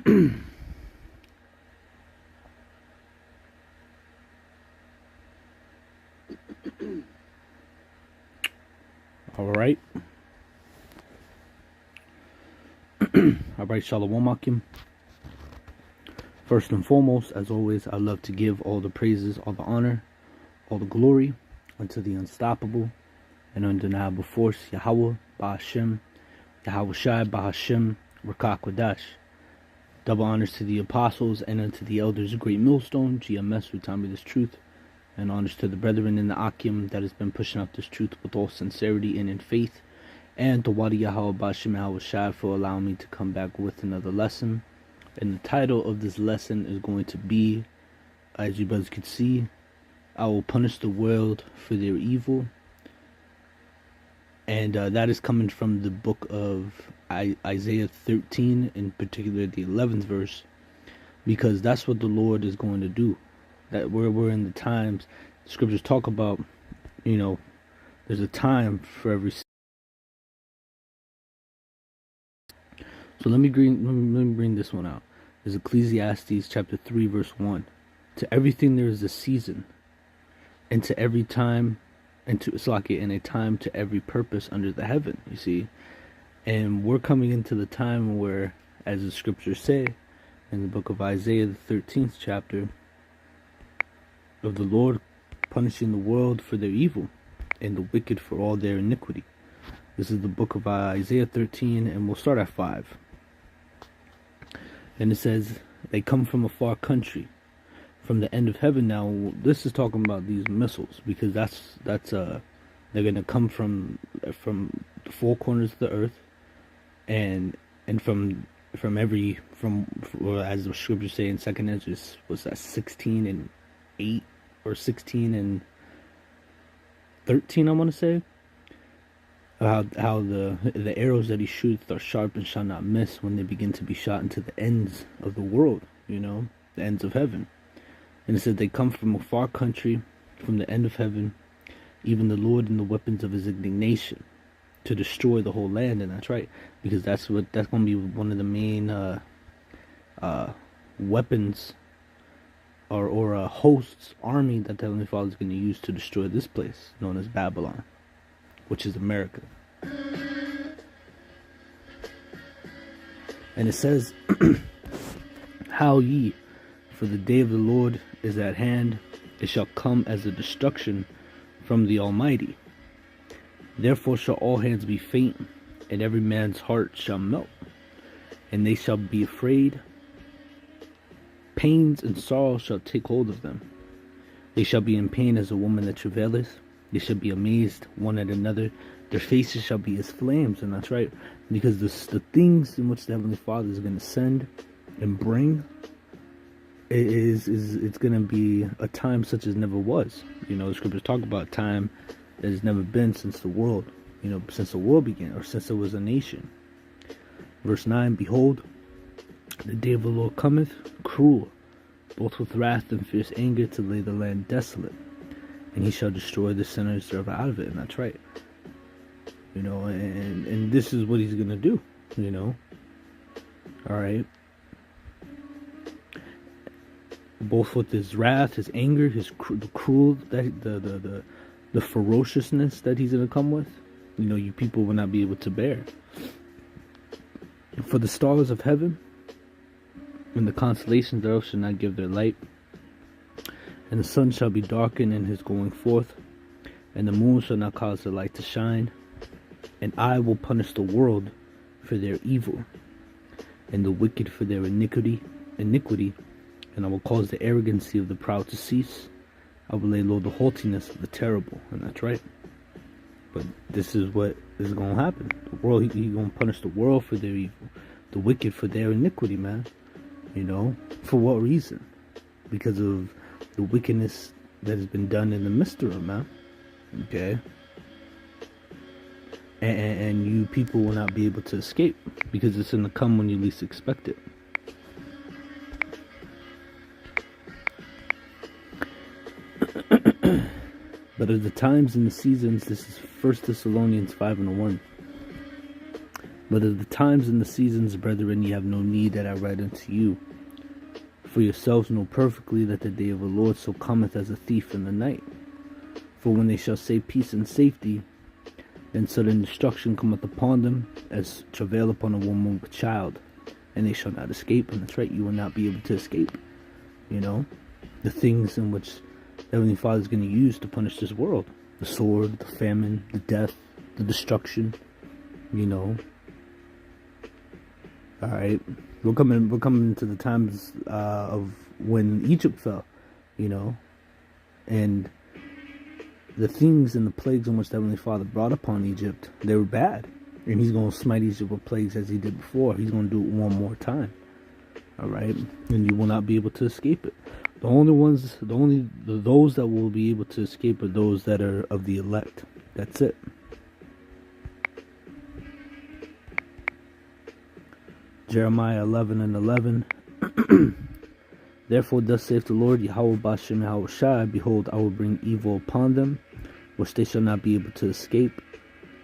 All right. All right, Shalom Akim. First and foremost, as always, I love to give all the praises, all the honor, all the glory unto the unstoppable and undeniable force, Yahweh, Ba'ashem, Yahweh Shai, Ba'ashem, Rakak Wadash. Double honors to the apostles and unto the elders of Great Millstone, GMS, who taught me this truth, and honors to the brethren in the Akim that has been pushing out this truth with all sincerity and in faith, and to Wadi Yahweh Ba'ashem Yahweh Shai for allowing me to come back with another lesson. And the title of this lesson is going to be, as you brothers can see, I will punish the world for their evil. And that is coming from the book of Isaiah 13, in particular the 11th verse, because that's what the Lord is going to do. That we're in the times, the scriptures talk about, there's a time for every. So let me bring this one out. There's Ecclesiastes chapter 3 verse 1. To everything there is a season, and to every time, and to Slakia, and a time to every purpose under the heaven, you see. And we're coming into the time where, as the scriptures say, in the book of Isaiah, the 13th chapter, of the Lord punishing the world for their evil, and the wicked for all their iniquity. This is the book of Isaiah 13, and we'll start at 5. And it says, they come from a far country, from the end of heaven. Now, this is talking about these missiles, because that's they're gonna come from the four corners of the earth, and from as the scriptures say in Second Ezra, was that 16 and 8 or 16 and 13? I want to say. How the arrows that he shoots are sharp and shall not miss when they begin to be shot into the ends of the world, the ends of heaven. And it said they come from a far country, from the end of heaven, even the Lord and the weapons of his indignation, to destroy the whole land. And that's right, because that's going to be one of the main weapons or a host's army that the Heavenly Father is going to use to destroy this place known as Babylon, which is America. And it says, how ye, for the day of the Lord is at hand, it shall come as a destruction from the Almighty. Therefore shall all hands be faint, and every man's heart shall melt, and they shall be afraid. Pains and sorrow shall take hold of them. They shall be in pain as a woman that travaileth. They shall be amazed one at another. Their faces shall be as flames. And that's right, because the things in which the Heavenly Father is going to send and bring, it's going to be a time such as never was. The scriptures talk about time that has never been since the world, since the world began, or since there was a nation. Verse 9, behold, the day of the Lord cometh, cruel, both with wrath and fierce anger, to lay the land desolate. And he shall destroy the sinners that are out of it. And that's right. And this is what he's going to do, All right. Both with his wrath, his anger, the cruel, the ferociousness that he's going to come with, you people will not be able to bear. For the stars of heaven and the constellations thereof shall not give their light, and the sun shall be darkened in his going forth, and the moon shall not cause the light to shine. And I will punish the world for their evil, and the wicked for their iniquity, and I will cause the arrogancy of the proud to cease. I will lay low the haughtiness of the terrible. And that's right. But this is what is going to happen. The world, he's going to punish the world for their evil, the wicked for their iniquity, man. For what reason? Because of the wickedness that has been done in the midst of them, man. Okay? And you people will not be able to escape, because it's going to come when you least expect it. But of the times and the seasons, this is 1 Thessalonians 5:1. But of the times and the seasons, brethren, ye have no need that I write unto you. For yourselves know perfectly that the day of the Lord so cometh as a thief in the night. For when they shall say peace and safety, then sudden destruction cometh upon them, as travail upon a woman with child, and they shall not escape. And that's right, you will not be able to escape. You know, the things in which Heavenly Father is going to use to punish this world: the sword, the famine, the death, the destruction. You know. All right, we're coming to the times of when Egypt fell. You know, and the things and the plagues in which the Heavenly Father brought upon Egypt, they were bad. And He's going to smite Egypt with plagues as He did before. He's going to do it one more time. All right? And you will not be able to escape it. Those that will be able to escape are those that are of the elect. That's it. Jeremiah 11:11. Therefore thus saith the Lord, Yahweh Bashem Yahweh Shai, behold, I will bring evil upon them, which they shall not be able to escape.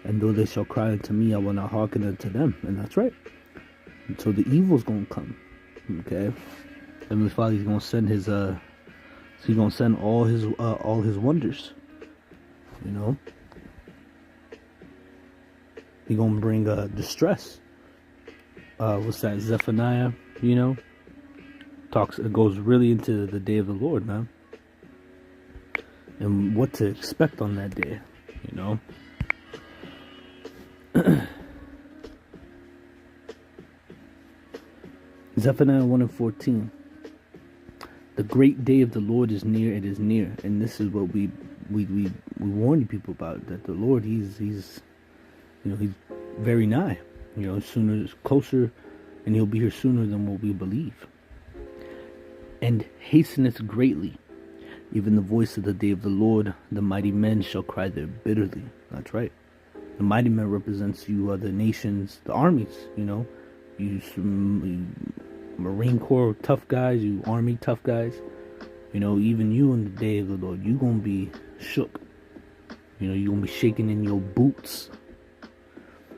And though they shall cry unto me, I will not hearken unto them. And that's right. And so the evil's going to come. Okay? Heavenly Father, He's going to send His, He's going to send all His wonders. You know? He's going to bring distress. What's that? Zephaniah, you know? It goes really into the day of the Lord, man. And what to expect on that day, you know? Zephaniah 1:14. The great day of the Lord is near, it is near. And this is what we warn you people about, that the Lord, he's you know, He's very nigh. You know, sooner, closer, and He'll be here sooner than what we believe. And hasteneth greatly, even the voice of the day of the Lord, the mighty men shall cry there bitterly. That's right. The mighty men represents you other nations, the armies, you know. You Marine Corps tough guys, you Army tough guys. You know, even you in the day of the Lord, you going to be shook. You know, you're going to be shaking in your boots.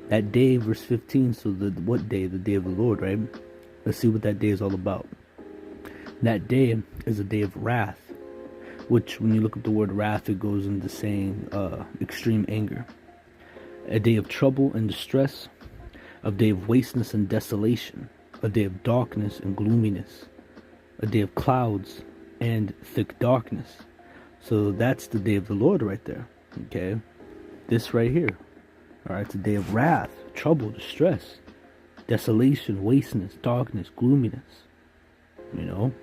That day, verse 15, so what day? The day of the Lord, right? Let's see what that day is all about. That day is a day of wrath, which when you look up the word wrath, it goes into saying extreme anger. A day of trouble and distress, a day of wasteness and desolation, a day of darkness and gloominess, a day of clouds and thick darkness. So that's the day of the Lord right there, okay? This right here, all right, it's a day of wrath, trouble, distress, desolation, wasteness, darkness, gloominess, you know?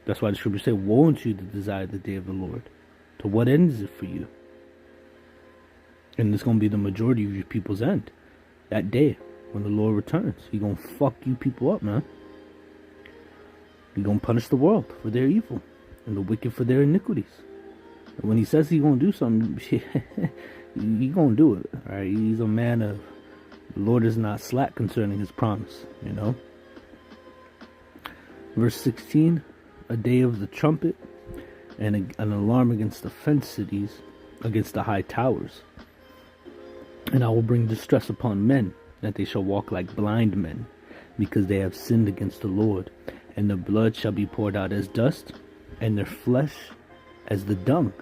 That's why the scriptures say, woe unto you that desire the day of the Lord. To what end is it for you? And it's going to be the majority of your people's end. That day, when the Lord returns, He's going to fuck you people up, man. He's going to punish the world for their evil and the wicked for their iniquities. And when He says He's going to do something, He's going to do it. All right? He's a man of, the Lord is not slack concerning His promise, you know. Verse 16, a day of the trumpet and an alarm against the fenced cities, against the high towers. And I will bring distress upon men, that they shall walk like blind men, because they have sinned against the Lord. And their blood shall be poured out as dust, and their flesh as the dung.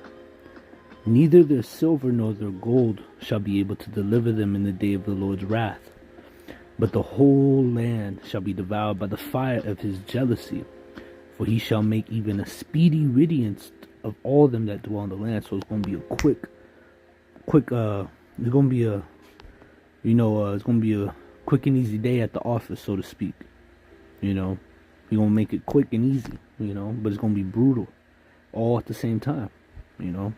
Neither their silver nor their gold shall be able to deliver them in the day of the Lord's wrath. But the whole land shall be devoured by the fire of His jealousy. For He shall make even a speedy riddance of all them that dwell on the land. So it's going to be a quick, it's going to be a, it's going to be a quick and easy day at the office, so to speak. You know, You're going to make it quick and easy, you know, but it's going to be brutal all at the same time, you know.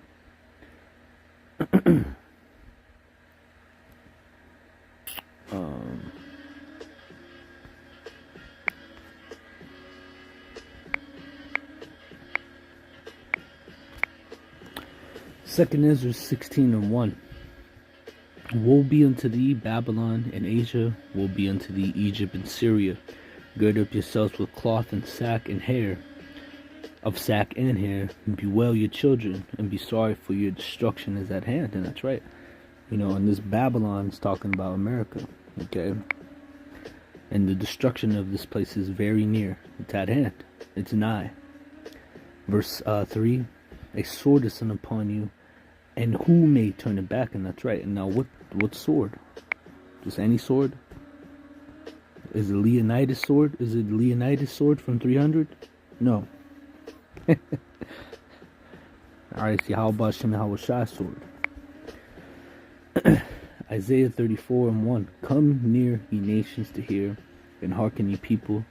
Second Ezra 16:1. Woe be unto thee, Babylon and Asia. Woe be unto thee, Egypt and Syria. Gird up yourselves with cloth and sack and hair, of sack and hair, and bewail your children, and be sorry, for your destruction is at hand. And that's right. You know, and this Babylon is talking about America. Okay? And the destruction of this place is very near. It's at hand. It's nigh. Verse 3, a sword is sent upon you, and who may turn it back? And that's right. And now what sword? Just any sword? Is it Leonidas sword? Is it Leonidas sword from 300? No. Alright, see, how about Shem Hawashai sword? Isaiah 34:1. Come near, ye nations, to hear, and hearken, ye people,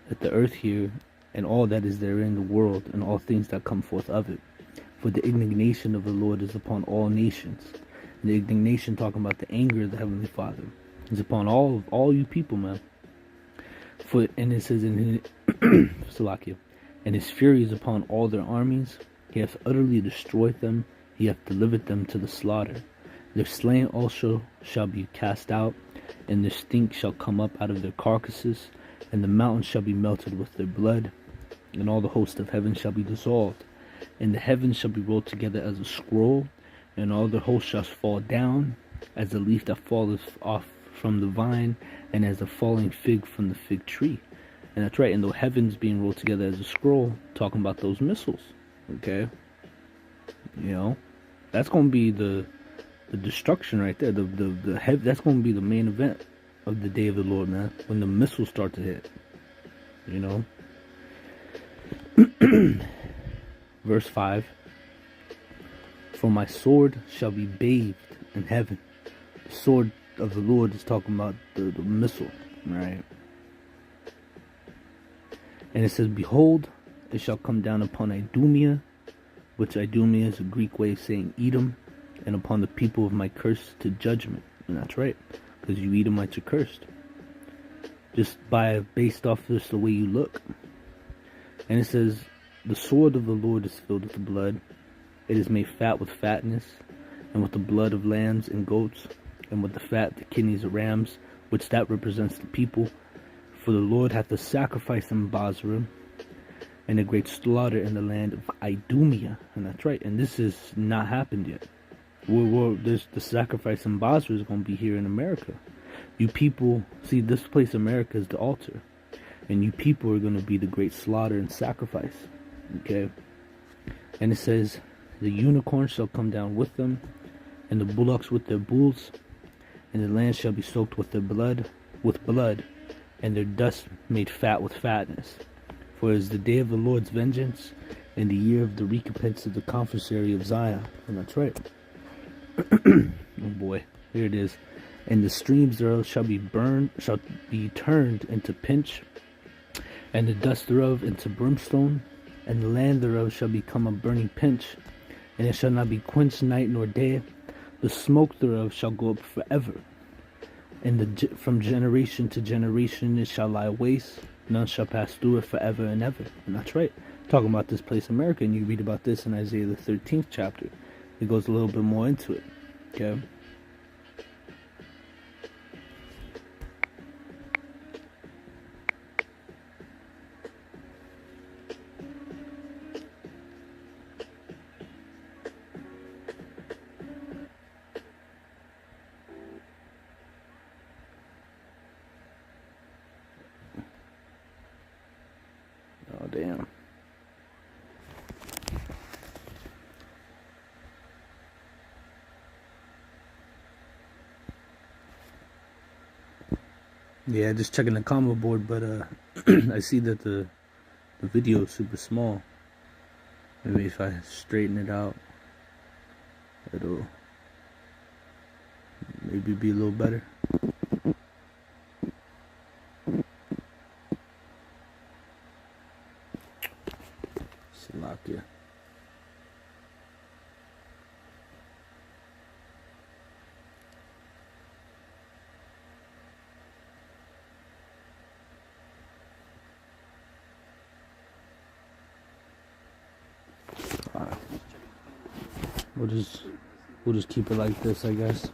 let the earth hear, and all that is therein, the world, and all things that come forth of it. For the indignation of the Lord is upon all nations. And the indignation, talking about the anger of the Heavenly Father, is upon all you people, man. And it says in Salakia, and his fury is upon all their armies. He hath utterly destroyed them. He hath delivered them to the slaughter. Their slain also shall be cast out, and their stink shall come up out of their carcasses, and the mountains shall be melted with their blood, and all the host of heaven shall be dissolved, and the heavens shall be rolled together as a scroll, and all the hosts shall fall down, as the leaf that falleth off from the vine, and as a falling fig from the fig tree. And that's right, and the heavens being rolled together as a scroll, talking about those missiles. Okay? You know, that's going to be the destruction right there. That's going to be the main event of the day of the Lord, man. When the missiles start to hit. You know? Verse 5. For my sword shall be bathed in heaven. The sword of the Lord is talking about the missile, right? And it says, behold, it shall come down upon Idumea, which Idumea is a Greek way of saying Edom, and upon the people of my curse to judgment. And that's right, because you Edomites are cursed. Just based off just the way you look. And it says, the sword of the Lord is filled with blood. It is made fat with fatness, and with the blood of lambs and goats, and with the fat, the kidneys of rams, which that represents the people. For the Lord hath a sacrifice in Basra, and a great slaughter in the land of Idumea. And that's right, and this has not happened yet. The sacrifice in Basra is going to be here in America. You people, see, this place, America, is the altar. And you people are going to be the great slaughter and sacrifice. Okay? And it says, the unicorn shall come down with them, and the bullocks with their bulls, and the land shall be soaked with their blood, and their dust made fat with fatness. For it is the day of the Lord's vengeance, and the year of the recompense of the confessary of Zion. And that's right. Oh boy, here it is. And the streams thereof shall be turned into pitch, and the dust thereof into brimstone, and the land thereof shall become a burning pitch, and it shall not be quenched night nor day. The smoke thereof shall go up forever, and from generation to generation it shall lie waste. None shall pass through it forever and ever. And that's right. Talking about this place, America, and you read about this in Isaiah the 13th chapter. It goes a little bit more into it. Okay? Oh, damn. Yeah, just checking the combo board, but I see that the video is super small. Maybe if I straighten it out, it'll maybe be a little better. Salakia. We'll just keep it like this, I guess.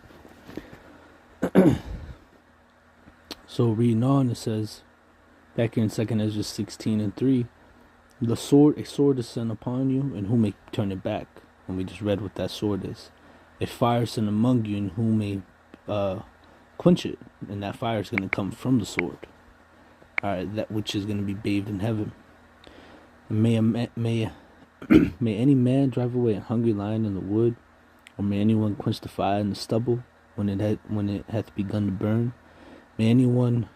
So reading on, it says back in 2nd Ezra 16:3, a sword is sent upon you, and who may turn it back? And we just read what that sword is. A fire sent among you, and who may quench it? and that fire is going to come from the sword. All right, that which is going to be bathed in heaven. And may any man drive away a hungry lion in the wood, or may anyone quench the fire in the stubble when it hath begun to burn. May anyone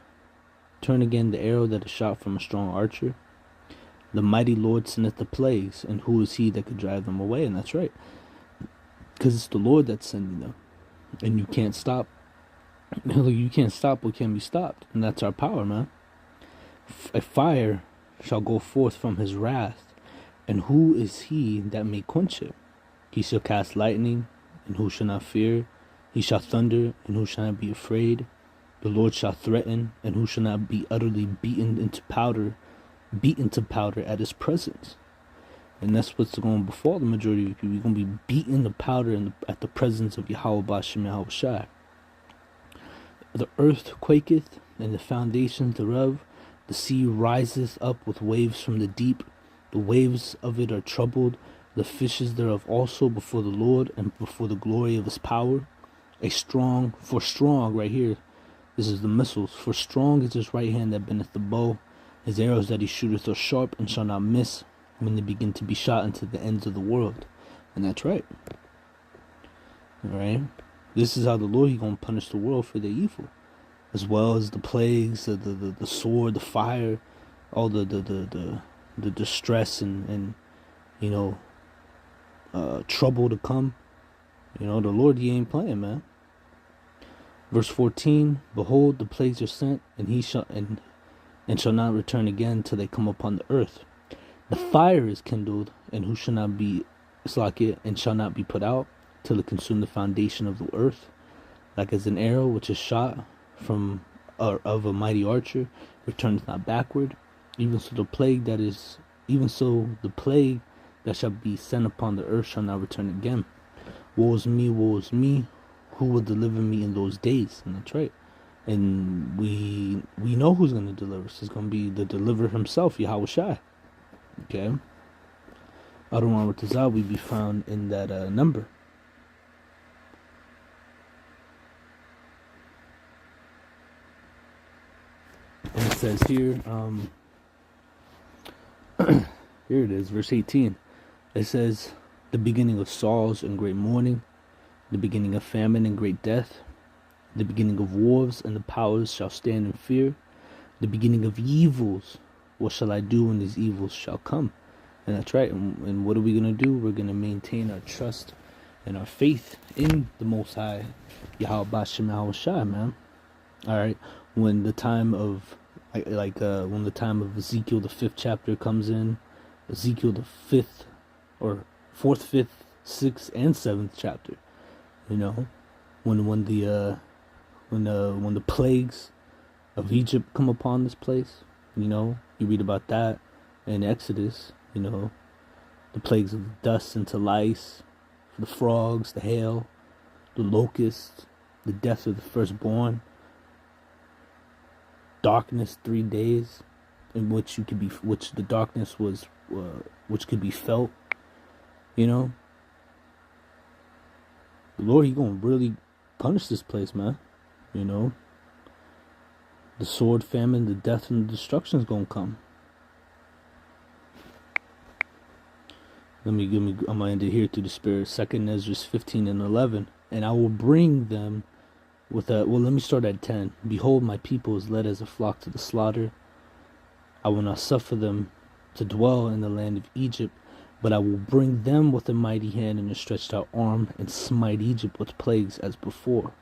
turn again the arrow that is shot from a strong archer. The mighty Lord sendeth the plagues, and who is he that could drive them away? And that's right, because it's the Lord that's sending them, and you can't stop. You can't stop what can be stopped, and that's our power, man. A fire shall go forth from his wrath, and who is he that may quench it? He shall cast lightning, and who shall not fear? He shall thunder, and who shall not be afraid? The Lord shall threaten, and who shall not be utterly beaten to powder at his presence. And that's what's going to befall the majority of people. You're going to be beaten to powder at the presence of Yahweh Bashem Yahweh Shai. The earth quaketh, and the foundations thereof. The sea riseth up with waves from the deep. The waves of it are troubled. The fishes thereof also before the Lord, and before the glory of his power. For strong, right here, this is the missiles. For strong is his right hand that bendeth the bow. His arrows that he shooteth are sharp, and shall not miss when they begin to be shot into the ends of the world. And that's right. Alright? This is how the Lord, he's going to punish the world for their evil. As well as the plagues, the sword, the fire, all the distress and trouble to come. The Lord, he ain't playing, man. Verse 14, behold, the plagues are sent, and he shall not return again till they come upon the earth. The fire is kindled, and who shall not be slaked, and shall not be put out, till it consume the foundation of the earth, like as an arrow which is shot from of a mighty archer, returneth not backward. Even so the plague that shall be sent upon the earth shall not return again. Woe is me, who will deliver me in those days? And that's right. And we know who's going to deliver us. It's going to be the deliverer himself, Yahweh Shai. Okay? Adonai Ratazah will be found in that number. And it says here, here it is, verse 18. It says, the beginning of sorrows and great mourning, the beginning of famine and great death, the beginning of wars, and the powers shall stand in fear, the beginning of evils. What shall I do when these evils shall come? And that's right. And what are we going to do? We're going to maintain our trust and our faith in the Most High, Yahweh Bashem Yahweh Shai, man. All right. When the time of when the time of Ezekiel, the 5th chapter comes in, Ezekiel, the 5th or 4th, 5th, 6th, and 7th chapter, when the plagues of Egypt come upon this place, you read about that in Exodus, the plagues of the dust into lice, the frogs, the hail, the locusts, the death of the firstborn, darkness 3 days, in which the darkness was, which could be felt, The Lord, he gonna really punish this place, man. The sword, famine, the death, and the destruction is gonna come. I'm gonna end it here through the Spirit. 2 Ezra 15 and 11. And I will bring them let me start at 10. Behold, my people is led as a flock to the slaughter. I will not suffer them to dwell in the land of Egypt, but I will bring them with a mighty hand and a stretched out arm, and smite Egypt with plagues as before.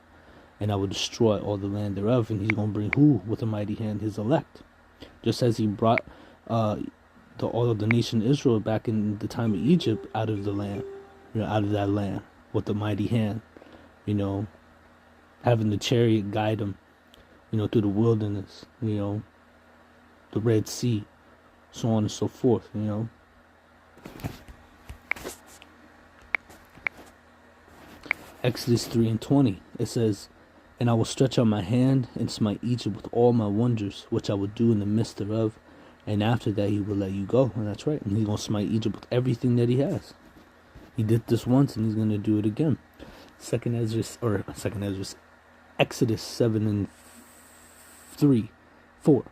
And I will destroy all the land thereof. And he's going to bring who with a mighty hand? His elect. Just as he brought all of the nation of Israel back in the time of Egypt out of the land, out of that land with a mighty hand, having the chariot guide them, through the wilderness, the Red Sea, so on and so forth, Exodus 3 and 20, it says, and I will stretch out my hand and smite Egypt with all my wonders, which I will do in the midst thereof, and after that he will let you go. And that's right, and he's going to smite Egypt with everything that he has. He did this once, and he's going to do it again. Exodus 7 and 3, 4.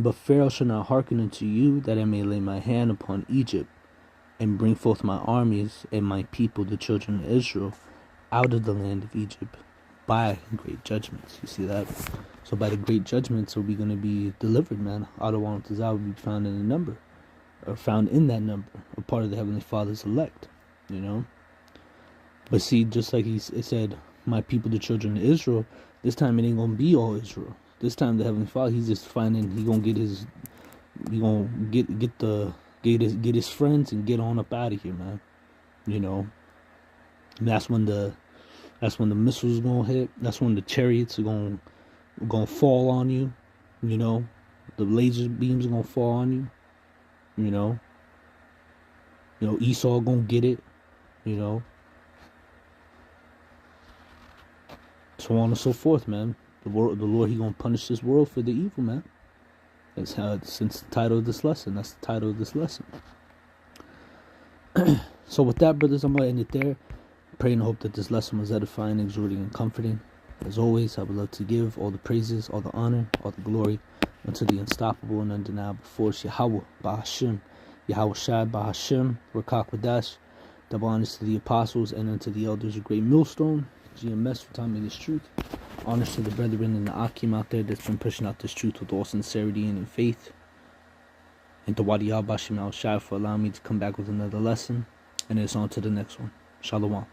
But Pharaoh shall not hearken unto you, that I may lay my hand upon Egypt, and bring forth my armies and my people, the children of Israel, out of the land of Egypt by great judgments. You see that? So by the great judgments are we going to be delivered, man. Adawam Tazah will be found in the number, or found in that number, a part of the Heavenly Father's elect, you know. But see, just like it said, my people, the children of Israel, this time it ain't going to be all Israel. This time the Heavenly Father, he's just finding, he going to get his friends and get on up out of here, man. You know. And that's when the missiles gonna hit. That's when the chariots are gonna fall on you. You know, the laser beams are gonna fall on you. You know, Esau gonna get it. You know, so on and so forth, man. The Lord, he gonna punish this world for the evil, man. That's how. Since the title of this lesson. That's the title of this lesson. So with that, brothers, I'm gonna end it there. Pray and hope that this lesson was edifying, exhorting, and comforting. As always, I would love to give all the praises, all the honor, all the glory unto the unstoppable and undeniable force, Yahweh, Bahashim, Yahweh Shai, Bahashim, Rakak Wadash. Double honors to the apostles and unto the elders of Great Millstone, GMS for telling me this truth. Honors to the brethren and the Akim out there that's been pushing out this truth with all sincerity and in faith. And to Wadi Al Bashim Al Shai for allowing me to come back with another lesson. And it's on to the next one. Shalom.